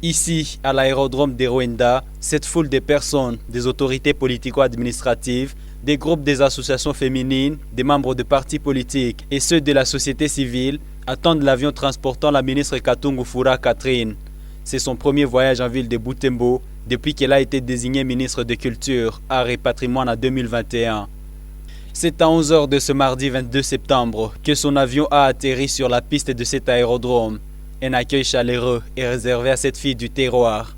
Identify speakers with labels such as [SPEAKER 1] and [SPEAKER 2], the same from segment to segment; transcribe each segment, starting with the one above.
[SPEAKER 1] Ici, à l'aérodrome de Rwanda, cette foule de personnes, des autorités politico-administratives, des groupes des associations féminines, des membres de partis politiques et ceux de la société civile attendent l'avion transportant la ministre Katungu Furaha Catherine. C'est son premier voyage en ville de Butembo depuis qu'elle a été désignée ministre de Culture, Arts et Patrimoine en 2021. C'est à 11 h de ce mardi 22 septembre que son avion a atterri sur la piste de cet aérodrome. Un accueil chaleureux est réservé à cette fille du terroir.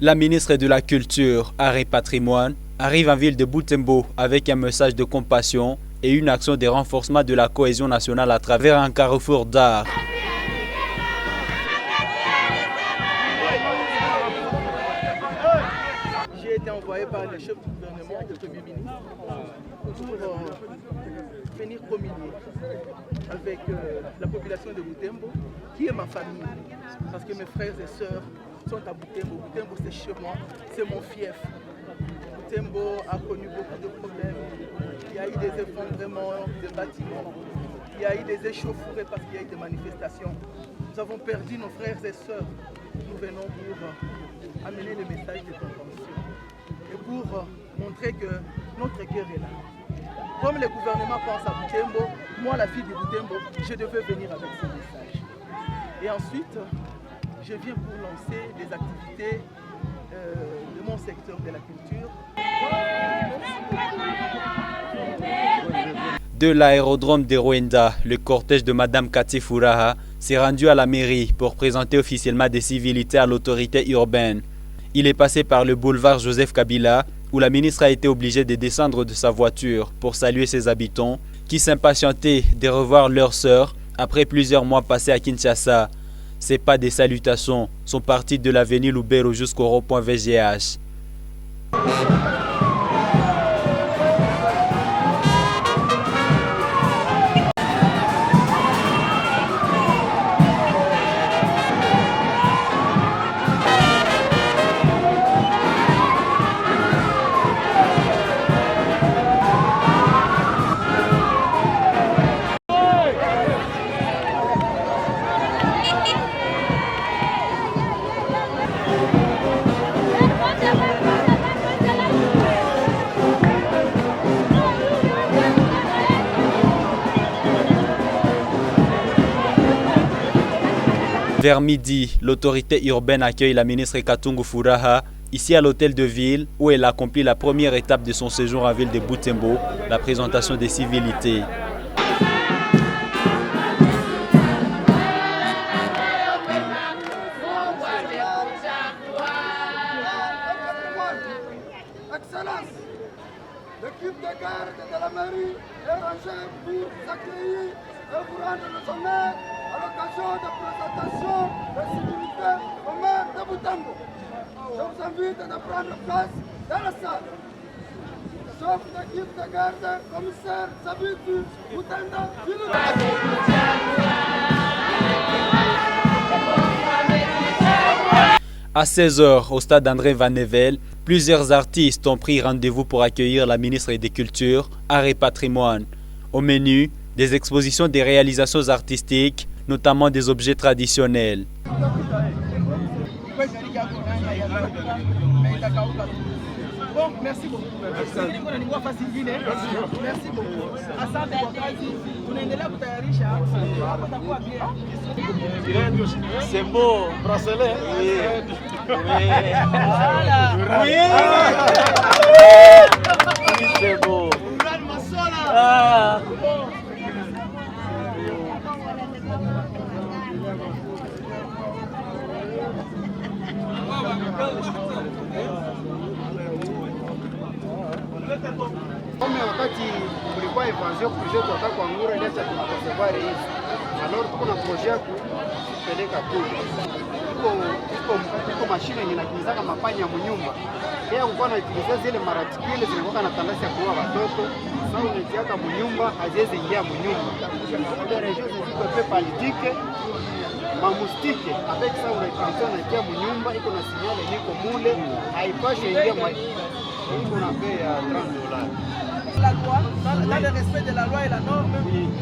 [SPEAKER 1] La ministre de la Culture, Arts et Patrimoine arrive en ville de Butembo avec un message de compassion et une action de renforcement de la cohésion nationale à travers un carrefour d'art.
[SPEAKER 2] J'ai été envoyé par le chef du gouvernement, le Premier ministre, pour venir communier avec la population de Butembo, qui est ma famille, parce que mes frères et sœurs sont à Butembo. Butembo, c'est chez moi, c'est mon fief. Butembo a connu beaucoup de problèmes. Il y a eu des effondrements de bâtiments, il y a eu des échauffourées parce qu'il y a eu des manifestations. Nous avons perdu nos frères et sœurs. Nous venons pour amener le message de compréhension et pour montrer que notre cœur est là. Comme le gouvernement pense à Butembo, moi, la fille de Butembo, je devais venir avec ce message. Et ensuite, je viens pour lancer des activités de mon secteur de la culture.
[SPEAKER 1] De l'aérodrome de Rwanda, le cortège de Madame Katungu Furaha s'est rendu à la mairie pour présenter officiellement des civilités à l'autorité urbaine. Il est passé par le boulevard Joseph Kabila, où la ministre a été obligée de descendre de sa voiture pour saluer ses habitants, qui s'impatientaient de revoir leur sœur après plusieurs mois passés à Kinshasa. Ces pas des salutations sont partis de l'avenue Lubero jusqu'au rond-point VGH. Vers midi, l'autorité urbaine accueille la ministre Katungu Furaha ici à l'hôtel de ville où elle accomplit la première étape de son séjour en ville de Butembo, la présentation des civilités.
[SPEAKER 3] Excellence, l'équipe de garde de la mairie est rangée pour vous accueillir et vous rendre le sommet à l'occasion de présentation des civilités au maire de Butembo. Je vous invite à prendre place dans la salle. Sauf l'équipe de garde, commissaire Sabitu Butenda
[SPEAKER 1] À 16 h, au stade André Van Nevel, plusieurs artistes ont pris rendez-vous pour accueillir la ministre des Cultures, Arts et Patrimoine. Au menu, des expositions des réalisations artistiques, notamment des objets traditionnels.
[SPEAKER 2] Bon, merci beaucoup. Merci beaucoup.
[SPEAKER 4] C'est beau, bracelet. Oui.
[SPEAKER 2] Voilà.
[SPEAKER 4] Oui. C'est beau. Ah.
[SPEAKER 3] evasion projet tuata kwa ngura ile cha tunakosevari hizi. Alors tuko na projet ya kupeleka kule. Iko mashine yenye inakimbizaka mapanya mnyumba. Pia uko na utilize zile maratikile zilikuwa na tandasi ya kuua watoto. Sasa unatiaka mnyumba haziwezi ingia mnyumba. Ile region ziko pe politique mamustike avec ça unaitwa na kia mnyumba iko na signale niko mule haipashe ingia mwa iko na bei ya $30.
[SPEAKER 2] La loi, dans le respect de la loi et la norme,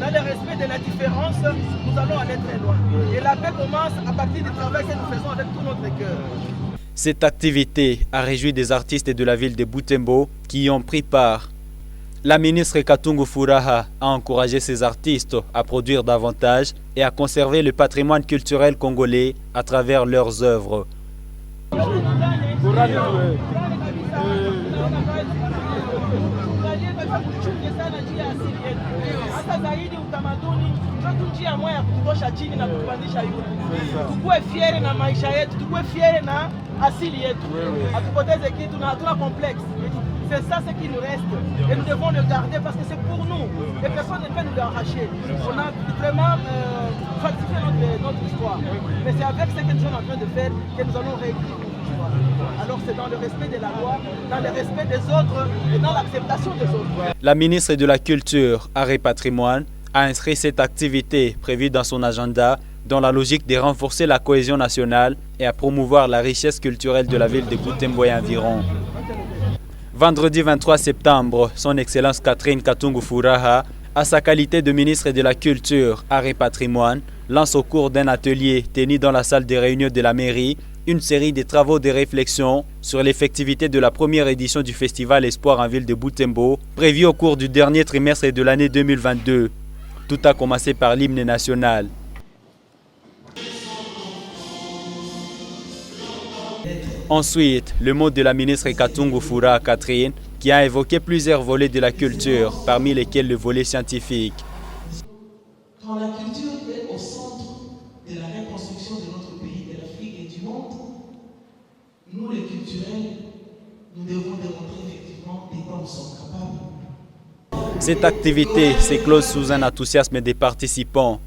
[SPEAKER 2] dans le respect de la différence, nous allons aller très loin. Et la paix commence à partir du travail que nous faisons avec tout notre cœur.
[SPEAKER 1] Cette activité a réjoui des artistes de la ville de Butembo qui y ont pris part. La ministre Katungu Furaha a encouragé ces artistes à produire davantage et à conserver le patrimoine culturel congolais à travers leurs œuvres.
[SPEAKER 2] Njia moja ya kutosha chini na kupandisha yule. Tukue fiere na maisha yetu, tukue fiere na asili yetu. Hatupoteze kitu na hatuna complexe. C'est ça ce qui nous reste et nous devons le garder parce que c'est pour nous et personne ne peut nous l'arracher. On a vraiment falsifié notre histoire. Mais c'est avec ce que nous sommes en train de faire que nous allons réécrire notre histoire. Alors c'est dans le respect de la loi, dans le respect des autres et dans l'acceptation des autres.
[SPEAKER 1] La ministre de la Culture, Arts et Patrimoine a inscrit cette activité prévue dans son agenda dans la logique de renforcer la cohésion nationale et à promouvoir la richesse culturelle de la ville de Butembo et environ. Vendredi 23 septembre, son Excellence Catherine Katungu Furaha, à sa qualité de ministre de la Culture, Arts et Patrimoine, lance au cours d'un atelier tenu dans la salle de réunion de la mairie une série de travaux de réflexion sur l'effectivité de la première édition du Festival Espoir en ville de Butembo, prévu au cours du dernier trimestre de l'année 2022. Tout a commencé par l'hymne national. Ensuite, le mot de la ministre Katungu Furaha Catherine, qui a évoqué plusieurs volets de la culture, parmi lesquels le volet scientifique.
[SPEAKER 5] Quand la culture est au centre de la reconstruction de notre pays, de l'Afrique et du monde, nous les culturels, nous devons démontrer effectivement de quoi nous sommes capables.
[SPEAKER 1] Cette activité s'éclose sous un enthousiasme des participants.